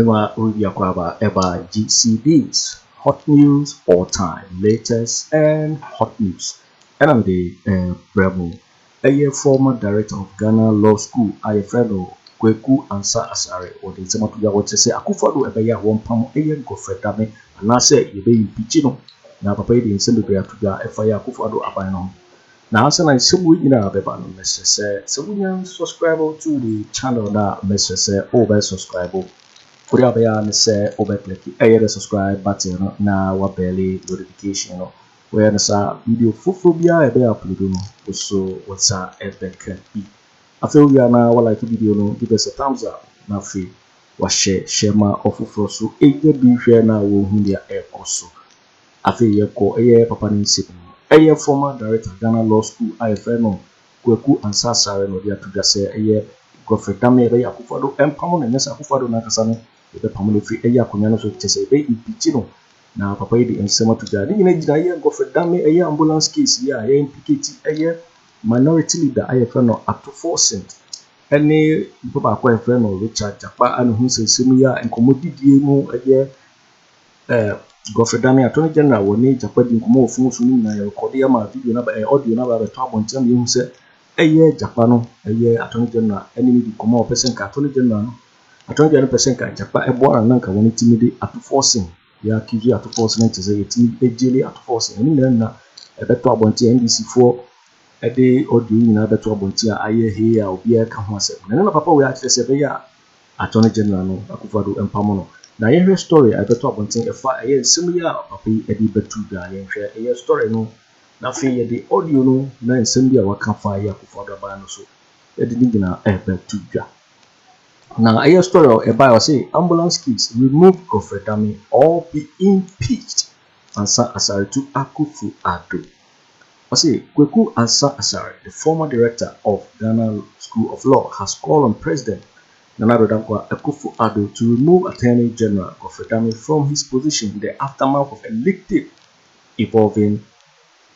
Ema Uyakwaba Eba GCDs, hot news all time, latest and hot news. And I'm the Bravo, a former director of Ghana Law School, Ayefreno, Kweku Annan, or the Zamatuya, what to say, Akufo-Addo Ebeya, one pound, Godfred Dame, and I say, you be impeaching. Now, Papa, the Assembly to Féar Akufo-Addo Abano. Now, I some week in our Beba, Mr. Say, so we can subscribe to the channel that Mr. Say, over subscribe. Put up here say, over click the subscribe button now, what barely notification, where the video phobia a bear upload, also what's a epic can be. I feel we are now like video, give us a thumbs up, now free, was share my offer for so, be share now, who their air also. I feel you call a papa in Sydney. A former director of Ghana Law School, Ayefreno, Kweku Annan, or the to just say a Godfred Dame Akufo-Addo, and Pamon and Akufo-Addo Nakasano, the Pamon free a communal to say, be impeaching. Now, Papa, the Ensema to Jadi, in a Godfred Dame, a ambulance case, yeah, implicated a minority leader, Ayefreno, up to forson. Any Papa Ayefreno, Richard Jakpa, and who says similar and commodity a Godfred Dame Attorney General will need Jakpa in more phones in a recording video number audio number top on tell you say a year Japano, a year Attorney General, enemy come more person Attorney General, Attorney General person Jakpa a boy and Nanka when intimidate at forcing. Ya accuse you at forcing to say a jelly at forcing, and then a better bounty NDC4 a day or doing another to a bounty. I hear or be a concept. And then Papa will actually say, Attorney General Akufo-Addo and Pamono. Now, your story, I better one thing, if I similar, Papi, a deep to die, and share a story, no, nothing, the audio, no, nine similar, what can fire for the ban so. A didn't to ja. Now, a story, a bio say, ambulance kids remove Godfred Dame or be impeached, and Asari to Akufo-Addo. I say, Kweku Annan, the former director of Ghana School of Law, has called on President Akufo-Addo to remove Attorney General Godfred Dame from his position in the aftermath of a leaked tape involving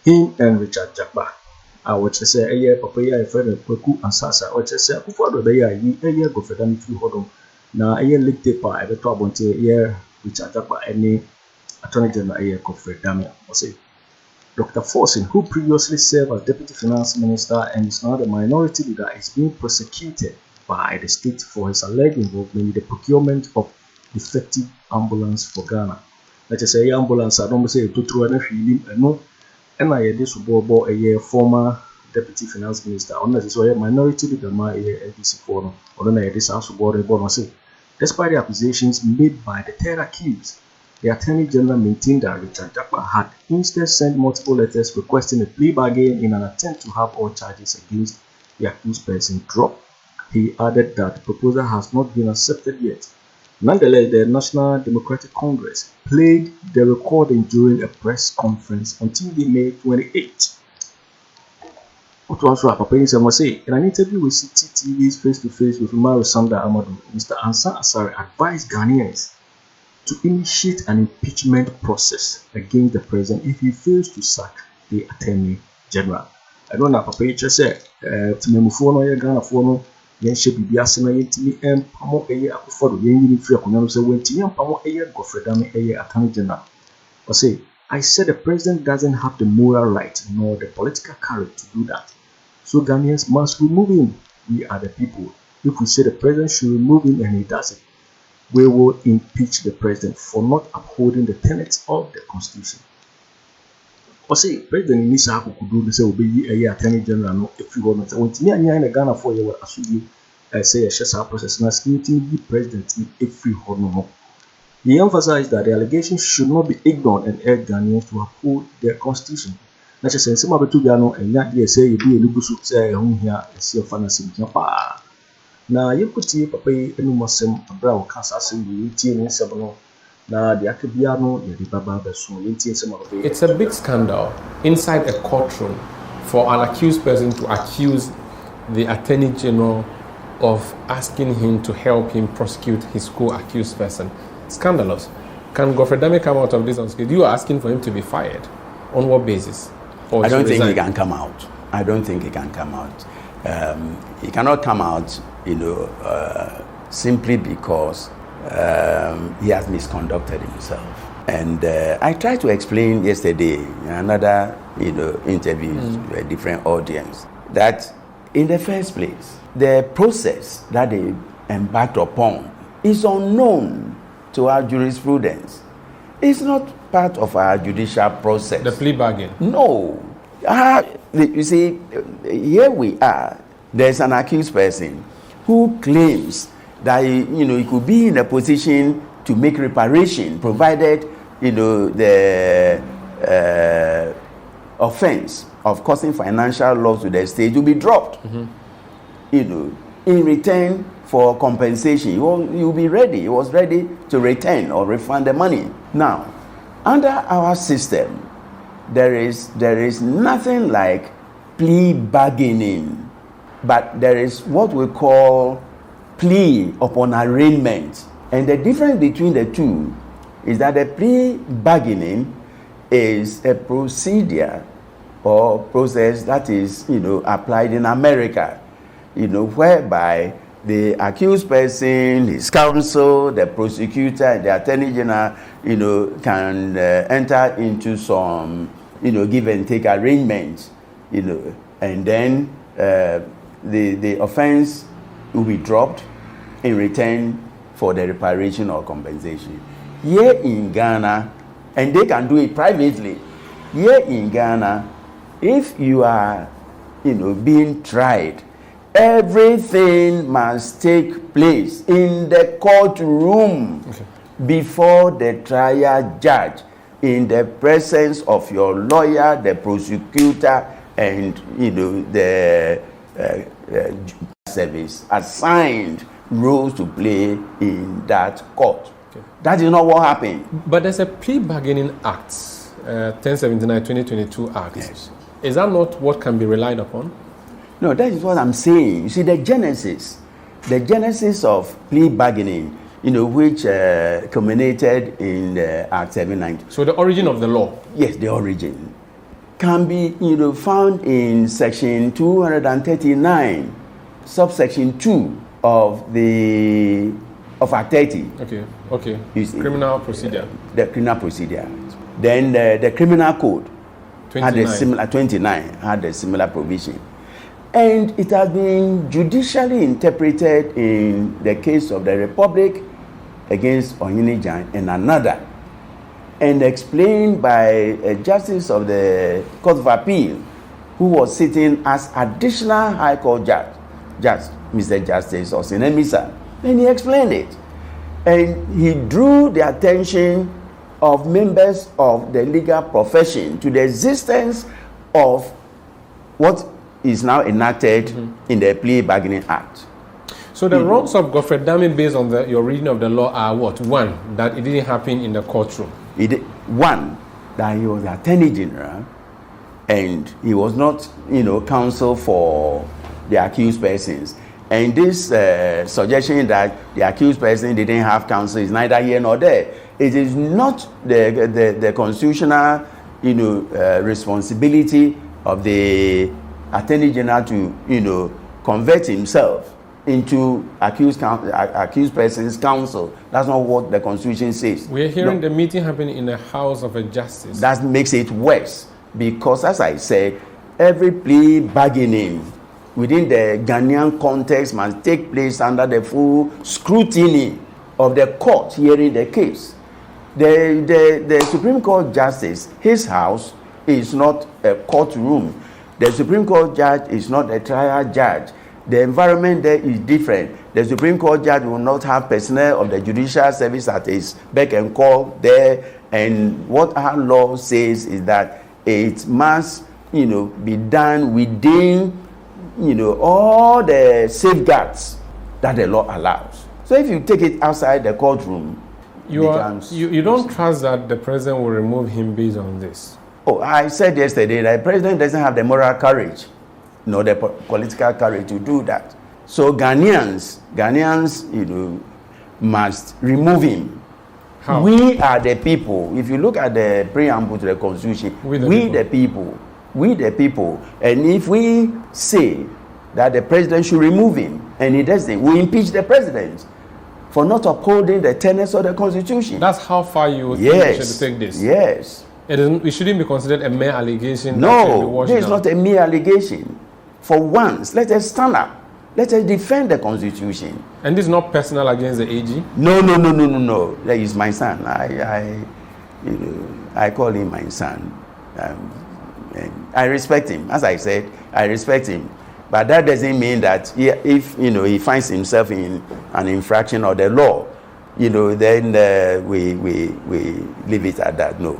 him and Richard Jakpa. I would say a year Papaya friend Kweku Annan, or say Akufo-Addo a year Godfred Dame through Hodom. Now a year leaked tape by the trouble until a year Richard Jakpa any Attorney General a year Godfred Dame. I say Dr. Forson, who previously served as Deputy Finance Minister and is now the minority leader, is being prosecuted by the state for his alleged involvement in the procurement of defective ambulance for Ghana. Let's say ambulance, I don't say to throw him no, and I this will a former deputy finance minister, unless it's a minority leader, my NDC forum, or then this house board born say. Despite the accusations made by the third accused, the Attorney General maintained that Richard Jakpa had instead sent multiple letters requesting a plea bargain in an attempt to have all charges against the accused person dropped. He added that the proposal has not been accepted yet. Nonetheless, the National Democratic Congress played the recording during a press conference on Tuesday, May 28. What was Papa say in an interview with CTV's face-to-face with Sanda Amadou, Mr. Annan advised Ghanaians to initiate an impeachment process against the president if he fails to sack the Attorney General. I don't know, Papa said, to me, Ghana for yen she bibia se na yentimi empamo Akufo-Addo yen yini free akonya no se wentimi empamo Godfred Dame Attorney General. Or say, I said the president doesn't have the moral right nor the political courage to do that. So Ghanaians must remove him. We are the people. If we say the president should remove him and he does it, we will impeach the president for not upholding the tenets of the constitution. Or say, President Nisa could do this, will be a Attorney General. No, if you want to want me and Ghana for you, I say a share process and asking the president in every honor. He emphasized that the allegations should not be ignored and urged Ghanaians to uphold their constitution. Let's just say, some of the two Ghana and not yes, say you be a little say, home here, and see a fantasy. Now, you could see Papa and Muslim, a brow cancer, assembly, in Sabano. It's a big scandal inside a courtroom for an accused person to accuse the Attorney General of asking him to help him prosecute his co-accused person. Scandalous. Can Godfred Dame come out of this unscathed? You are asking for him to be fired. On what basis? I don't think he can come out. I don't think he can come out. He cannot come out, simply because he has misconducted himself. And I tried to explain yesterday in another interview to a different audience that in the first place, the process that they embarked upon is unknown to our jurisprudence. It's not part of our judicial process. The plea bargain? No. You see, here we are. There's an accused person who claims that he could be in a position to make reparation, provided the offense of causing financial loss to the state will be dropped. In return for compensation, you'll be ready. He was ready to return or refund the money. Now, under our system, there is nothing like plea bargaining, but there is what we call plea upon arraignment. And the difference between the two is that the plea bargaining is a procedure or process that is applied in America, whereby the accused person, his counsel, the prosecutor, and the attorney general, can enter into some, give and take arrangements, and then the offense will be dropped in return for the reparation or compensation. Here in Ghana, and they can do it privately. Here in Ghana, if you are, being tried, everything must take place in the courtroom before the trial judge, in the presence of your lawyer, the prosecutor, and the service assigned roles to play in that court. That is not what happened. But there's a plea bargaining act, 1079-2022 Act. Yes. Is that not what can be relied upon? No, that is what I'm saying. You see, the genesis of plea bargaining, which culminated in Act 790. So the origin of the law? Yes, the origin can be, found in Section 239, subsection 2 of Act 30. Okay. Criminal procedure. The criminal procedure. Then the criminal code 29. had a similar 29 had a similar provision, and it has been judicially interpreted in the case of the Republic against Onyinyejan and another, and explained by a justice of the Court of Appeal who was sitting as additional High Court judge, Mr. Justice Osinemisa, and he explained it. And he drew the attention of members of the legal profession to the existence of what is now enacted in the Plea Bargaining Act. So the wrongs of Godfred Dame based on your reading of the law are what? One, that it didn't happen in the courtroom. One, that he was the Attorney General and he was not, counsel for the accused persons. And this suggestion that the accused person didn't have counsel is neither here nor there. It is not the constitutional, responsibility of the Attorney General to, convert himself into accused person's counsel. That's not what the Constitution says. We're hearing the meeting happening in the House of a Justice. That makes it worse because, as I said, every plea bargaining within the Ghanaian context must take place under the full scrutiny of the court hearing the case. The Supreme Court Justice, his house is not a courtroom. The Supreme Court judge is not a trial judge. The environment there is different. The Supreme Court judge will not have personnel of the judicial service at his beck and call there. And what our law says is that it must, be done within, all the safeguards that the law allows. So if you take it outside the courtroom, you don't trust that the president will remove him based on this? Oh, I said yesterday that the president doesn't have the moral courage, the political courage to do that. So Ghanaians, must remove him. How? We are the people. If you look at the preamble to the Constitution, we the people. And if we say that the president should remove him, and he doesn't, we impeach the president. for not upholding the tenets of the Constitution. That's how far you think we should take this? Yes. It shouldn't be considered a mere allegation. No, this is not a mere allegation. For once, let us stand up. Let us defend the Constitution. And this is not personal against the AG? No. That is my son. I call him my son. And I respect him. As I said, I respect him. But that doesn't mean that if he finds himself in an infraction of the law, then we leave it at that. No.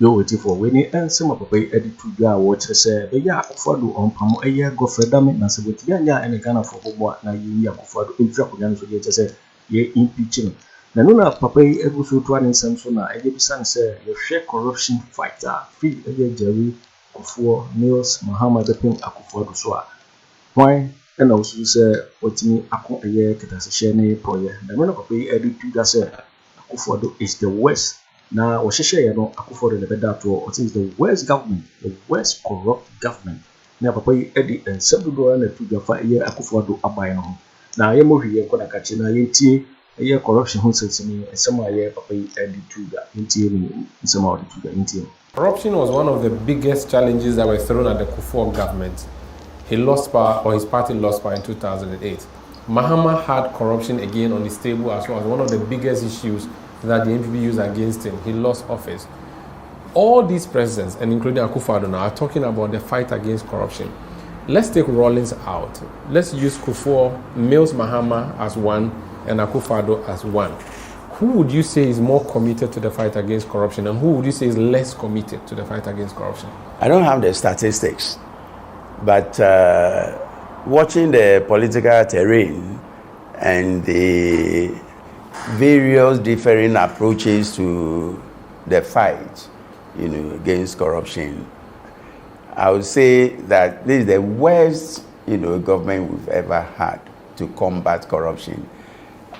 Yo waiting for when he and some of the edit to go watch say ya Akufo-Addo on pamo eye Godfred Dame na se boti anya ene Ghana for bobo na yi Akufo-Addo infra ko nyan so je say ye impeaching na no na papa yi egu so to an nsem so na e bisa say ye share corruption fighter free eye Jerry Kufuor Mills Mahama Depin Akufo-Addo so a why and also say otimi akon eye ketase share ne proye na no na papa yi edit to say Akufo-Addo is the worst. Now, what she no Akufo-Addo never that to it is the worst government, the worst corrupt government. Now, Papa Eddie and several and to Gyamfi year Akufo-Addo abai no. Now, ye mo hie ko na kachi na ye tie ye corruption ho sensini and some year Papa Eddie to ga intie ni some of the to ga intie. Corruption was one of the biggest challenges that were thrown at the Kufuor government. He lost power, or his party lost power in 2008. Mahama had corruption again on his table as well as one of the biggest issues that the NPP used against him. He lost office. All these presidents, and including Akufo-Addo now, are talking about the fight against corruption. Let's take Rawlings out. Let's use Kufuor, Mills, Mahama as one, and Akufo-Addo as one. Who would you say is more committed to the fight against corruption, and who would you say is less committed to the fight against corruption? I don't have the statistics, but watching the political terrain and the various differing approaches to the fight, against corruption, I would say that this is the worst, government we've ever had to combat corruption.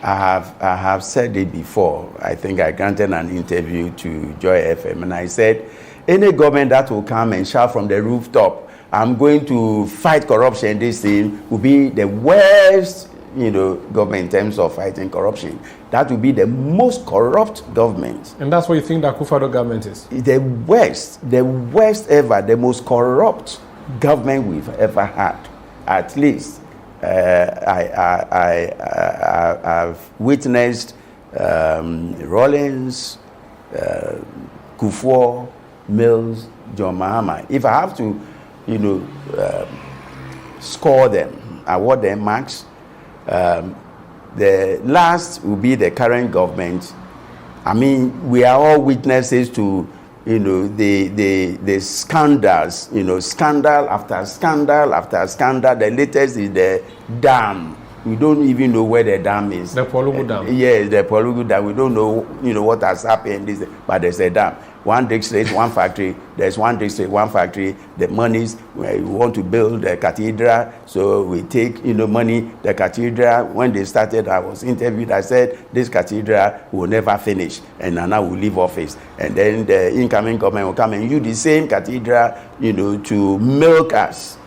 I have said it before. I think I granted an interview to Joy FM, and I said, any government that will come and shout from the rooftop, I'm going to fight corruption, this thing will be the worst government in terms of fighting corruption. That will be the most corrupt government. And that's what you think the Akufo-Addo government is? The worst ever, the most corrupt government we've ever had. At least I've witnessed Rawlings, Kufuor, Mills, John Mahama. If I have to, score them, award them marks, the last will be the current government. I mean, we are all witnesses to, the scandals, scandal after scandal after scandal. The latest is the dam. We don't even know where the dam is. The Polugu Dam. Yes, the Polugu Dam. We don't know, what has happened. But there's a dam. One district, one factory. There's one district, one factory. The monies, we want to build a cathedral, so we take, money. The cathedral, when they started, I was interviewed. I said, this cathedral will never finish, and Nana will leave office. And then the incoming government will come and use the same cathedral, to milk us,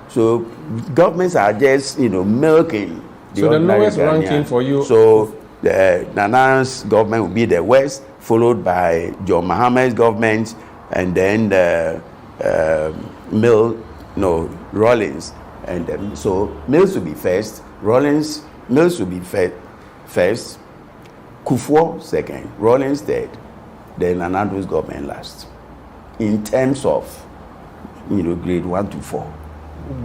So governments are just, milking. So the lowest ranking for you. So the Nana's government will be the worst, followed by John Mahama's government, and then Rawlings. And then, so Mills will be first, Mills will be first, Kufuor second, Rawlings third, then Nana's government last. In terms of, grade 1 to 4.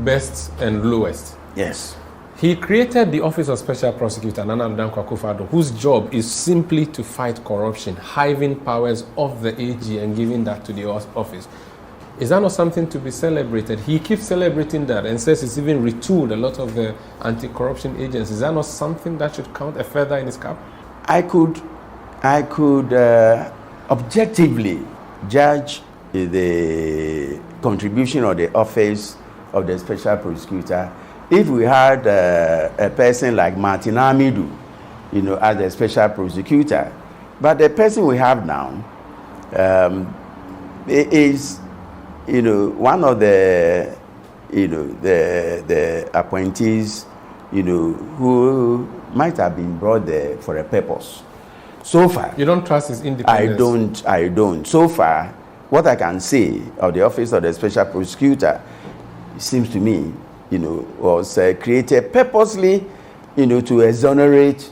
Best and lowest. Yes. He created the Office of Special Prosecutor, Nana Akufo-Addo, whose job is simply to fight corruption, hiving powers of the AG and giving that to the office. Is that not something to be celebrated? He keeps celebrating that and says it's even retooled a lot of the anti-corruption agencies. Is that not something that should count a feather in his cap? I could objectively judge the contribution of the Office of the Special Prosecutor if we had a person like Martin Amidu, as a special prosecutor. But the person we have now is, one of the, the appointees, who, might have been brought there for a purpose. So far, you don't trust his independence? I don't. So far, what I can say of the Office of the Special Prosecutor, it seems to me, was created purposely, to exonerate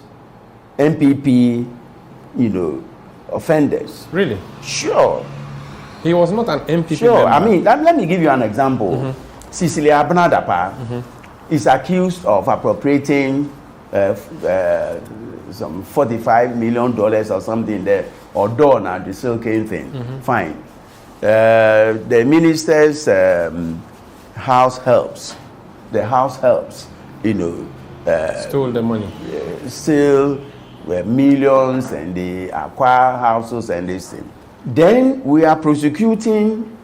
MPP, offenders. Really? Sure. He was not an MPP Sure. member. I mean, let me give you an example. Cecilia Abnadapa is accused of appropriating some $45 million or something there, or done at the Silken thing. Fine. The minister's house helps. The house helps, stole the money. Still millions, and they acquire houses and this thing. Then we are prosecuting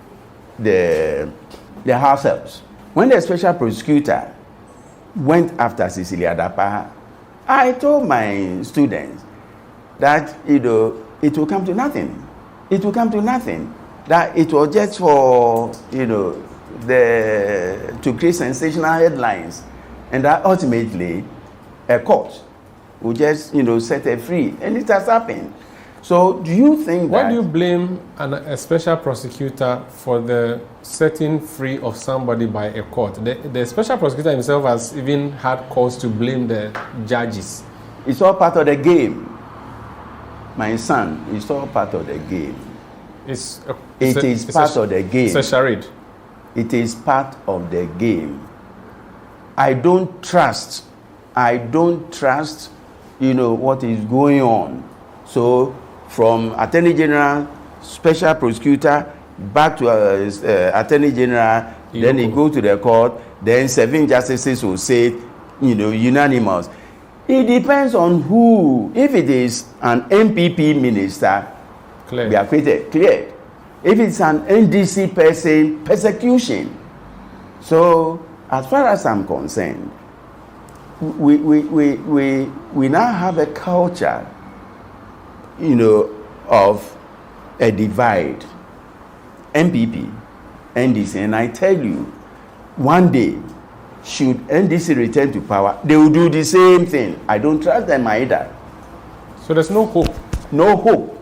the house helps. When the special prosecutor went after Cecilia Dapa, I told my students that it will come to nothing. It will come to nothing. That it was just for to create sensational headlines, and that ultimately a court will just set her free, and it has happened. So do you think why do you blame a special prosecutor for the setting free of somebody by a court? The special prosecutor himself has even had cause to blame the judges. It's all part of the game, my son. It's all part of the game. It is part of the game. It's a charade. It is part of the game. I don't trust what is going on. So from Attorney General, Special Prosecutor, back to Attorney General, then he go to the court, then 7 justices will say, unanimous. It depends on who. If it is an MPP minister, we are cleared. If it's an NDC person, persecution. So as far as I'm concerned, we now have a culture, of a divide. MPP, NDC, and I tell you, one day, should NDC return to power, they will do the same thing. I don't trust them either. So there's no hope? No hope.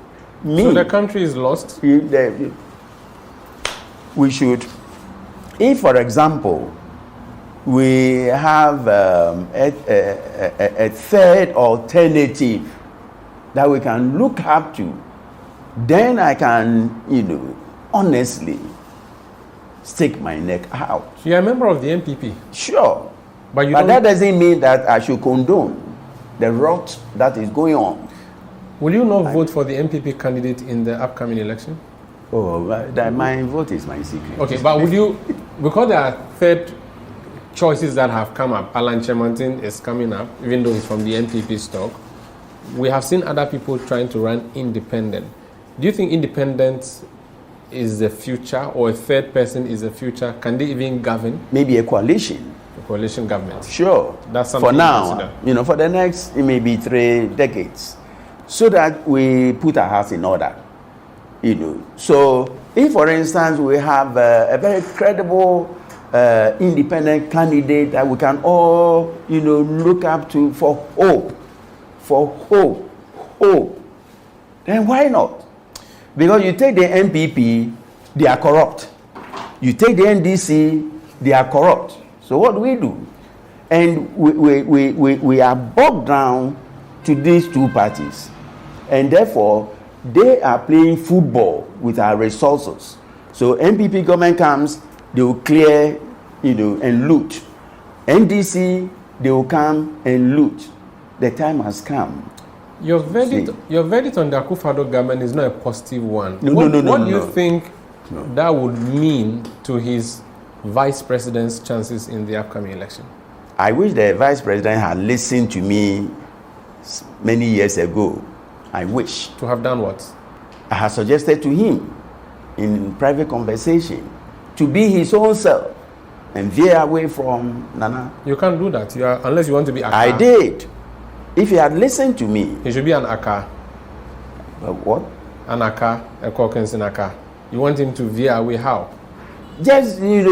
So the country is lost? We should, if for example, we have a third alternative that we can look up to, then I can, honestly stick my neck out. So you're a member of the MPP? Sure. But that doesn't mean that I should condone the rot that is going on. Will you not vote for the MPP candidate in the upcoming election? Oh, my vote is my secret. Okay, but would you, because there are third choices that have come up, Alan Kyeremanteng is coming up, even though he's from the MPP stock. We have seen other people trying to run independent. Do you think independence is the future, or a third person is the future? Can they even govern? Maybe a coalition. A coalition government. Sure. That's something for now, for the next maybe 3 decades, so that we put our house in order. So if, for instance, we have a very credible independent candidate that we can all, look up to for hope, then why not? Because you take the MPP, they are corrupt. You take the NDC, they are corrupt. So what do? And we are bogged down to these two parties. And therefore, they are playing football with our resources. So MPP government comes, they will clear, and loot. NDC, they will come and loot. The time has come. Your verdict on the Akufo-Addo government is not a positive one. What do you think that would mean to his vice president's chances in the upcoming election? I wish the vice president had listened to me many years ago. I wish. To have done what? I had suggested to him in private conversation to be his own self and veer away from Nana. You can't do that unless you want to be Aka. I did. If he had listened to me. He should be an Aka. What? An Aka, a Caucasian Aka. You want him to veer away how? Just, leave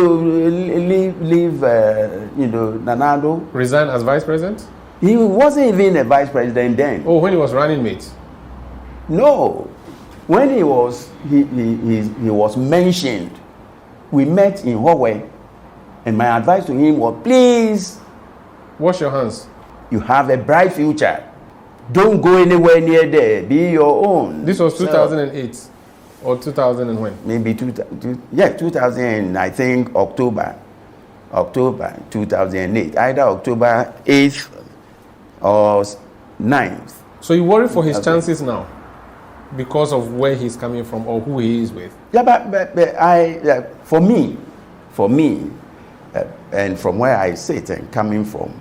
Nanado. Resign as vice president? He wasn't even a vice president then. Oh, when he was running mate? No. When he was mentioned, we met in Hallway, and my advice to him was, please wash your hands. You have a bright future. Don't go anywhere near there. Be your own. This was 2008 or 2000 and when? Maybe 2000, I think October 2008. Either October 8th or 9th. So you worry for his chances now because of where he's coming from or who he is with? Yeah, but for me, and from where I sit and coming from,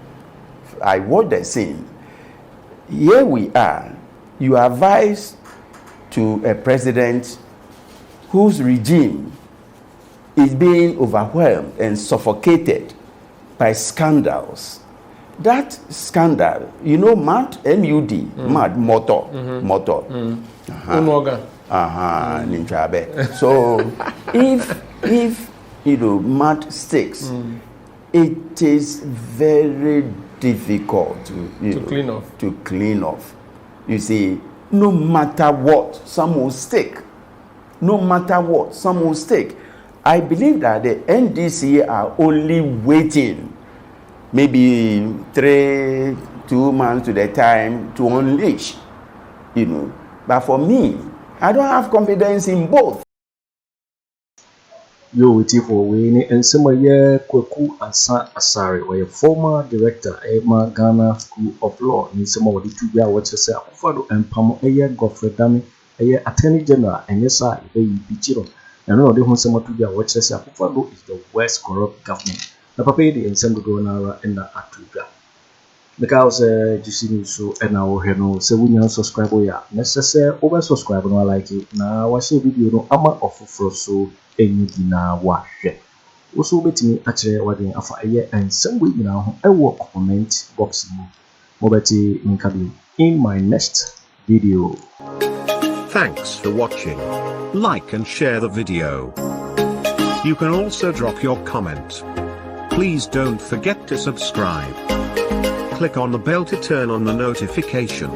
I watch the scene. Here we are. You advise to a president whose regime is being overwhelmed and suffocated by scandals. That scandal, MUD, MUD, motor. So if MUD sticks, it is very difficult to clean off. You see, no matter what, some will stick. I believe that the NDC are only waiting maybe 2 months to the time to unleash, But for me, I don't have confidence in both. Yo, waiting for Winnie and some year Kweku Annan, or a former director at Ghana School of Law in some of the 2 years what you say Akufo-Addo and Godfred Dame Attorney General and yes sir Impeáched. And no, the whole summer 2 years what you say Akufo-Addo is the worst corrupt government. The papa the and go na and atuga. Because you so and our heno so we now subscribe ya necessary over subscribe no like it na wa share video no ama ofoforo so enyi na wa hwe also betimi akire wadin afa eye and some we na ho ewo comment box mo beti nka bi in my next video. Thanks for watching. Like and share the video. You can also drop your comment. Please don't forget to subscribe. Click on the bell to turn on the notification.